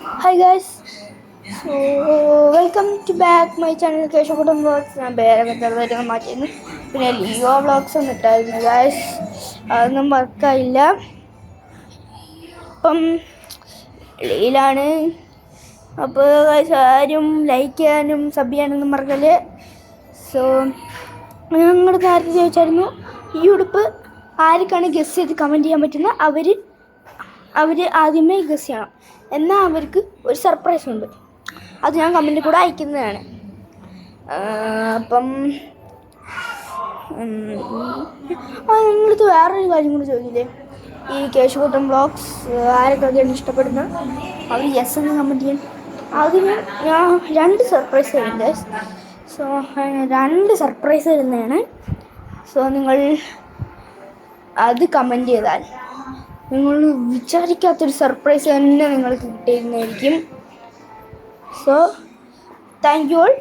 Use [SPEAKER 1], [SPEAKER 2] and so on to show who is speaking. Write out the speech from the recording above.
[SPEAKER 1] Hi guys, so welcome to back my channel Keshavakuttan vlogs. ഞാൻ പേരൊക്കെ ചെറുതായിട്ട് മാറ്റിയിരുന്നു. പിന്നെ ലിയോ വ്ളോഗ്സ് ഒന്നും ഇട്ടായിരുന്നു ഗായ്സ്, അതൊന്നും വർക്കായില്ല. അപ്പം വെളിയിലാണ്. അപ്പോൾ ഗായ്സ് ആരും ലൈക്ക് ചെയ്യാനും സബ് ചെയ്യാനൊന്നും മറക്കല്ലേ. സോ ഞങ്ങളുടെ നേരത്തെ ചോദിച്ചായിരുന്നു ഈ ഉടുപ്പ് ആർക്കാണ് ഗസ് ചെയ്ത് കമൻറ്റ് ചെയ്യാൻ പറ്റുന്ന അവർ ആദ്യമേ ഗസ് ചെയ്യണം. എന്നാൽ അവർക്ക് ഒരു സർപ്രൈസ് ഉണ്ട്, അത് ഞാൻ കമൻറ്റിൽ കൂടെ അയക്കുന്നതാണ്. അപ്പം നിങ്ങളിത് വേറൊരു കാര്യം കൂടി ചോദിച്ചില്ലേ, ഈ കേശവകുട്ടൻ വ്ളോഗ്സ് ആരൊക്കെയാണ് ഇഷ്ടപ്പെടുന്നത് അവർ യെസ് എന്ന് കമൻറ്റ് ചെയ്യണം. അതിന് ഞാൻ 2 സർപ്രൈസ് തരുന്നുണ്ട്. സോ 2 സർപ്രൈസ് തരുന്നതാണ്. സോ നിങ്ങൾ അത് കമൻറ്റ് ചെയ്താൽ നിങ്ങൾ വിചാരിക്കാത്തൊരു സർപ്രൈസ് തന്നെ നിങ്ങൾക്ക് കിട്ടിയിരുന്നതായിരിക്കും. So thank you all.